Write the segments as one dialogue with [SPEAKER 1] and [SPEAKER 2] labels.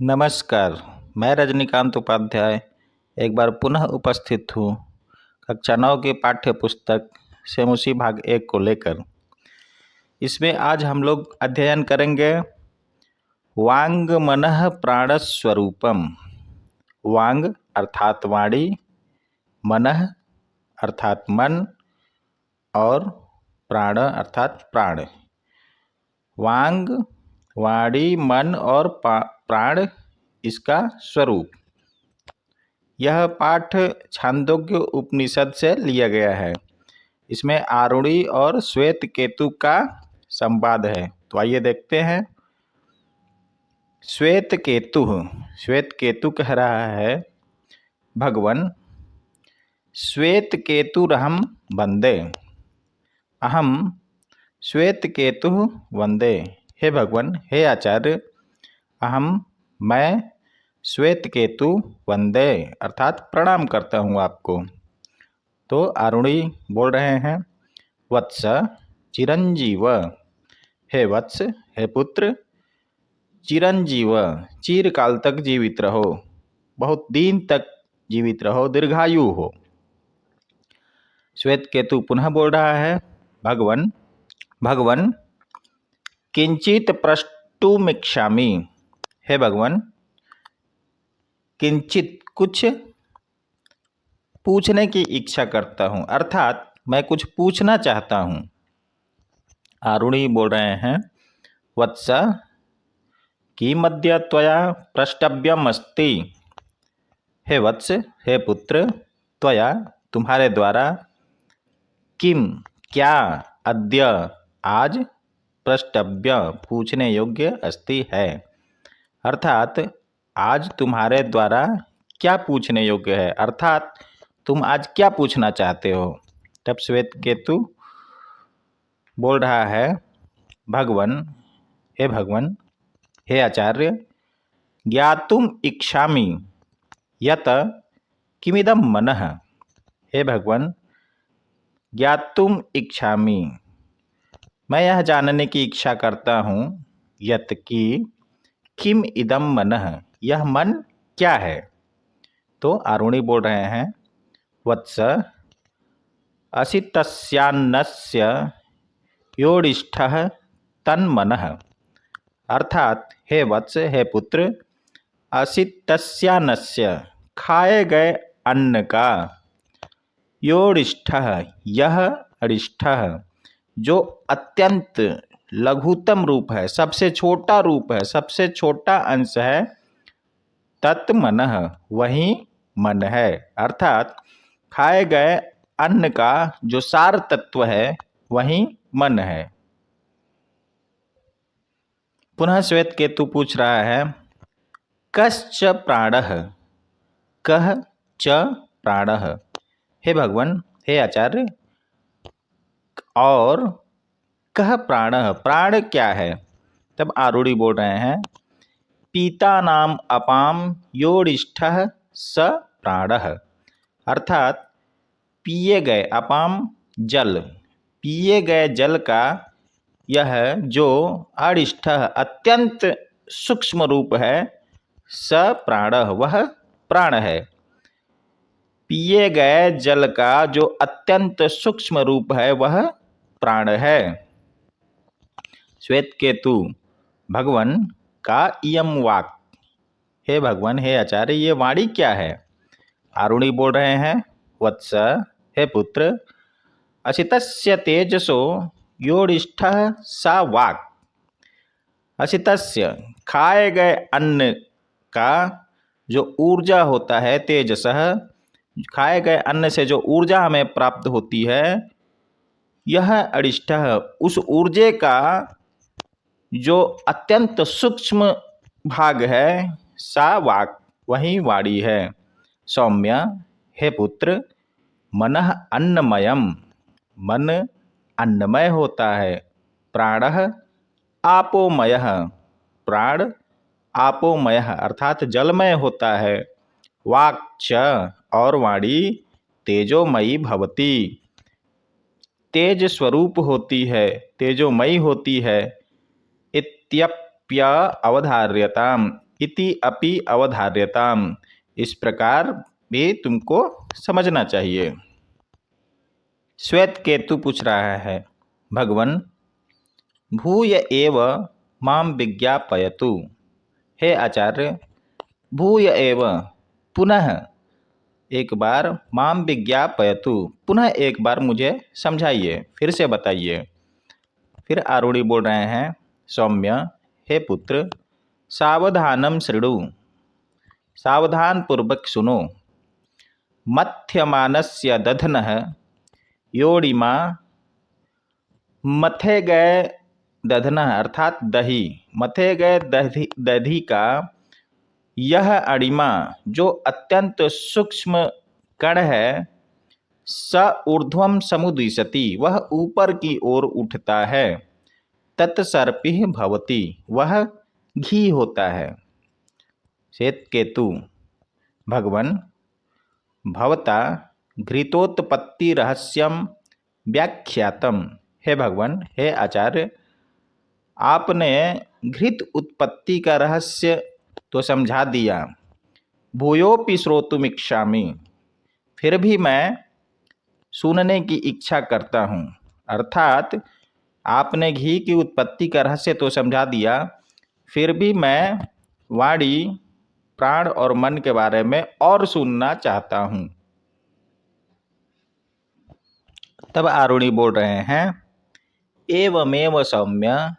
[SPEAKER 1] नमस्कार। मैं रजनीकांत उपाध्याय एक बार पुनः उपस्थित हूँ कक्षा 9 के पाठ्य पुस्तक सेमुसी भाग 1 को लेकर। इसमें आज हम लोग अध्ययन करेंगे वांग मनः प्राणस्वरूपम। वांग अर्थात वाणी, मनः अर्थात मन और प्राण अर्थात प्राण। वांग, वाणी, मन और प्राण इसका स्वरूप। यह पाठ छांदोग्य उपनिषद से लिया गया है। इसमें आरुणि और श्वेत केतु का संवाद है। तो आइए देखते हैं। श्वेत केतु कह रहा है, भगवन श्वेत केतुरहम वंदे। अहम श्वेत केतु वंदे। हे भगवान, हे आचार्य, मैं श्वेत केतु वंदे अर्थात प्रणाम करता हूँ आपको। तो आरुणि बोल रहे हैं, वत्स चिरंजीव। हे वत्स, हे पुत्र, चिरंजीव चिरकाल तक जीवित रहो, बहुत दिन तक जीवित रहो, दीर्घायु हो। श्वेत केतु पुनः बोल रहा है, भगवन किंचित प्रष्टुमिच्छामि। हे भगवान, किंचित कुछ पूछने की इच्छा करता हूँ, अर्थात मैं कुछ पूछना चाहता हूँ। आरुणि बोल रहे हैं, वत्स किमद्य त्वया प्रष्टव्यम अस्ति। हे वत्स, हे पुत्र, त्वया तुम्हारे द्वारा, किम क्या, अद्य आज, प्रष्टव्य पूछने योग्य अस्ति है, अर्थात आज तुम्हारे द्वारा क्या पूछने योग्य है, अर्थात तुम आज क्या पूछना चाहते हो। तब श्वेत केतु बोल रहा है, भगवन, हे आचार्य, ज्ञातुम इच्छामि यत किमिदं मनः। हे भगवान, ज्ञातुम इच्छामि, मैं यह जानने की इच्छा करता हूँ, यत कि किम इदम मनः, यह मन क्या है। तो आरुणि बोल रहे हैं, वत्स असितस्यान्नस्य योडिष्ठः तन्मनः। अर्थात हे वत्स, हे पुत्र, असितस्यान्नस्य खाए गए अन्न का, योडिष्ठः यह अरिष्ठः जो अत्यंत लघुतम रूप है, सबसे छोटा रूप है, सबसे छोटा अंश है, तत्मनः वही मन है। अर्थात खाए गए अन्न का जो सार तत्व है वही मन है। पुनः श्वेत केतु पूछ रहा है, कश्च प्राणः, कह च प्राणः। हे भगवान, हे आचार्य, और कह प्राणः, प्राण क्या है। तब आरुणि बोल रहे हैं, पीता नाम अपाम योडिष्ठः स प्राणः। अर्थात पिए गए, अपाम जल, पिए गए जल का यह जो अरिष्ठः अत्यंत सूक्ष्म रूप है, स प्राणः वह प्राण है। पिए गए जल का जो अत्यंत सूक्ष्म रूप है वह प्राण है। श्वेत केतु, भगवन का इयम वाक्। हे भगवान, हे आचार्य, ये वाणी क्या है। आरुणि बोल रहे हैं, वत्स, हे पुत्र, असितस्य तेजसो योडिष्ठः सा वाक्। असितस्य खाए गए अन्न का जो ऊर्जा होता है, तेजसः खाए गए अन्न से जो ऊर्जा हमें प्राप्त होती है, यह अरिष्ठः उस ऊर्जे का जो अत्यंत सूक्ष्म भाग है, सा वाक् वही वाणी है। सौम्य, हे पुत्र, मनः अन्नमयम, मन अन्नमय होता है। प्राणः आपोमयः, प्राण आपोमयः अर्थात जलमय होता है। वाक् च और वाणी तेजोमयी भवति, तेज स्वरूप होती है, तेजोमयी होती है। इत्यप्य अवधार्यताम, इति अपि अवधार्यताम। इस प्रकार भी तुमको समझना चाहिए। श्वेत केतु पूछ रहा है, भगवन भूय एव माम विज्ञापयतु। हे आचार्य, भूय एव पुनः एक बार, माम विज्ञापयतु पुनः एक बार मुझे समझाइए, फिर से बताइए। फिर आरूढ़ी बोल रहे हैं, सौम्य हे पुत्र, सावधानम शृणु, सावधान पूर्वक सुनो। मथ्यमानस्य दधनः योड़िमा, मथे गए दधनः अर्थात दही, मथे गए दधी का यह अणिमा जो अत्यंत सूक्ष्म कण है, स ऊर्ध्वम समुदिशति वह ऊपर की ओर उठता है, तत्सर्पिः भवति वह घी होता है। श्वेत केतु, भगवन भवता घृतोत्पत्ति रहस्यम व्याख्यातम। हे भगवान, हे आचार्य, आपने घृत उत्पत्ति का रहस्य तो समझा दिया। भूयोपि श्रोतुमिच्छामि, फिर भी मैं सुनने की इच्छा करता हूँ। अर्थात आपने घी की उत्पत्ति का रहस्य तो समझा दिया, फिर भी मैं वाणी, प्राण और मन के बारे में और सुनना चाहता हूँ। तब आरुणि बोल रहे हैं, एवमेव सौम्य,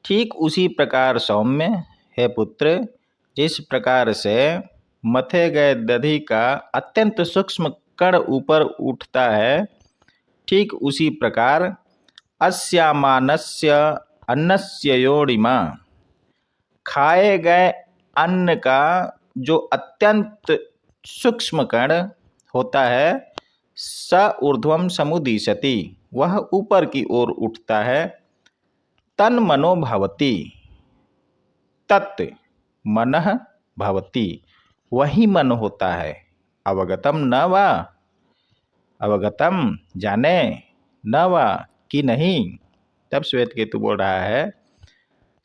[SPEAKER 1] ठीक उसी प्रकार सौम्य हे पुत्र, जिस प्रकार से मथे गए दधी का अत्यंत सूक्ष्म कण ऊपर उठता है, ठीक उसी प्रकार अस्यामानस्य अन्नस्य योनिमा, खाए गए अन्न का जो अत्यंत सूक्ष्म कण होता है, स ऊर्ध्वम समुदिशति वह ऊपर की ओर उठता है, तन मनो भवति, तत् मनः भवति वही मन होता है, अवगतम न वा, अवगतम जाने, न वा कि नहीं। तब श्वेत केतु बोल रहा है,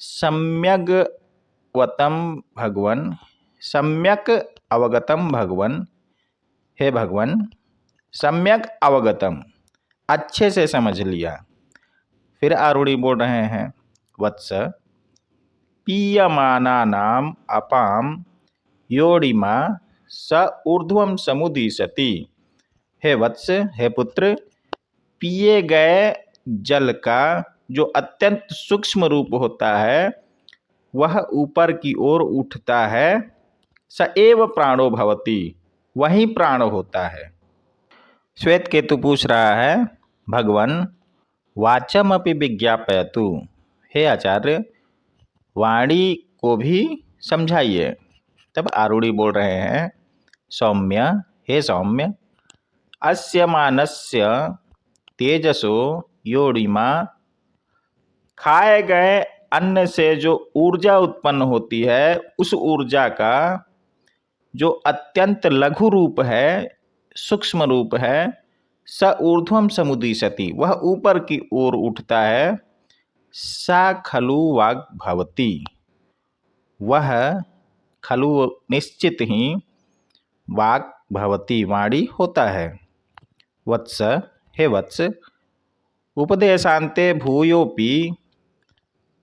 [SPEAKER 1] सम्यग्वतम भगवन, सम्यक अवगतम भगवन, हे भगवन सम्यक अवगतम अच्छे से समझ लिया। फिर आरूढ़ी बोल रहे हैं, वत्स पीयमानानाम अपाम योनिमा स ऊर्ध्वम समुदिशति। हे वत्स, हे पुत्र, पिए गए जल का जो अत्यंत सूक्ष्म रूप होता है, वह ऊपर की ओर उठता है, स एव प्राणो भवति वही प्राण होता है। श्वेत केतु पूछ रहा है, भगवन वाचम अपि विज्ञापयतु। हे आचार्य, वाणी को भी समझाइए। तब आरूढ़ी बोल रहे हैं, सौम्य हे सौम्य, अस्य मानस्य तेजसो योनिमा, खाए गए अन्न से जो ऊर्जा उत्पन्न होती है, उस ऊर्जा का जो अत्यंत लघु रूप है, सूक्ष्म रूप है, स ऊर्ध्वम समुदिशति वह ऊपर की ओर उठता है, सा खलु वाग भवति वह खलु निश्चित ही वाग भवति वाणी होता है। वत्स, हे वत्स, उपदेशान्ते भूयोपि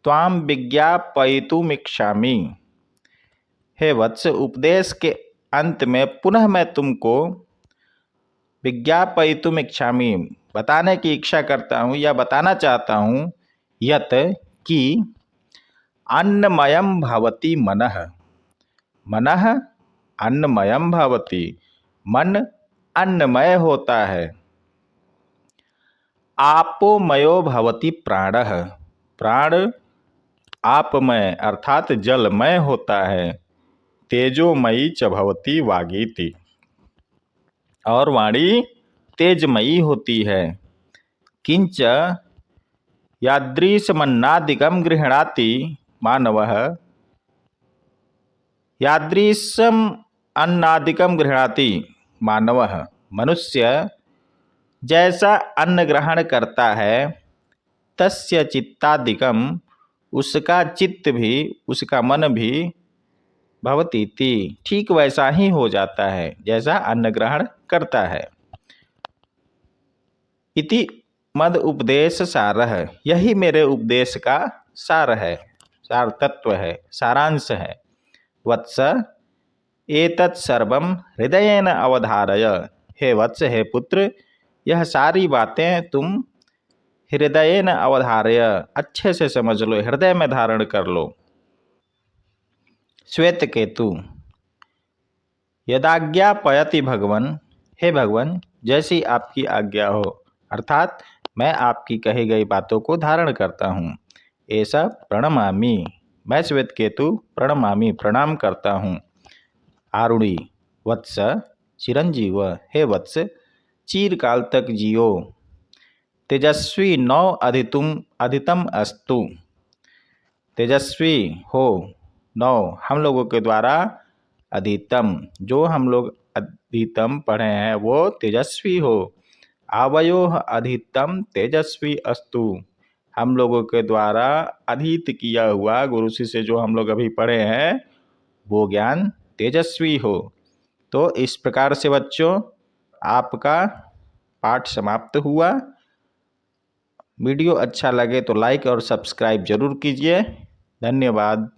[SPEAKER 1] त्वां विज्ञापयितुमिच्छामि। हे वत्स, उपदेश के अंत में पुनः मैं तुमको विज्ञापयितुमिच्छामि बताने की इच्छा करता हूँ या बताना चाहता हूँ, यत कि अन्नमयम भवति मनः, मनः अन्नमयम भवति मन अन्नमय होता है, आपोमयो भवति प्राणः, प्राण आपमय अर्थात जलमय होता है, तेजोमयी च भवति वागीति और वाणी तेजमयी होती है। किंच यादृशमन्नादिकं गृह्णाति मानवः, यादृशम अन्नादिकं गृह्णाति मानवः, मनुष्य जैसा अन्न ग्रहण करता है, तस्य चित्तादिकम उसका चित्त भी, उसका मन भी भवतीति, ठीक वैसा ही हो जाता है जैसा अन्न ग्रहण करता है। इति मद उपदेश सारः, यही मेरे उपदेश का सार है, सार तत्व है, सारांश है। वत्स एतत् सर्वम हृदयेन अवधारय, हे वत्स, हे पुत्र, यह सारी बातें तुम हृदयेन अवधारय, अच्छे से समझ लो, हृदय में धारण कर लो। श्वेत केतु, यदाज्ञापयति भगवन, हे भगवान, जैसी आपकी आज्ञा हो, अर्थात मैं आपकी कही गई बातों को धारण करता हूँ। ऐसा प्रणमामि, मैं श्वेत केतु प्रणमामि, प्रणाम करता हूँ। आरुणि, वत्स चिरंजीव, हे वत्स, चीरकाल तक जियो। तेजस्वी नौ अधितम अस्तु, तेजस्वी हो नौ हम लोगों के द्वारा, अधितम जो हम लोग अधितम पढ़े हैं वो तेजस्वी हो। आवयोः अधितम तेजस्वी अस्तु, हम लोगों के द्वारा अधीत किया हुआ गुरु शिष्य जो हम लोग अभी पढ़े हैं वो ज्ञान तेजस्वी हो। तो इस प्रकार से बच्चों आपका पाठ समाप्त हुआ। वीडियो अच्छा लगे तो लाइक और सब्सक्राइब जरूर कीजिए। धन्यवाद।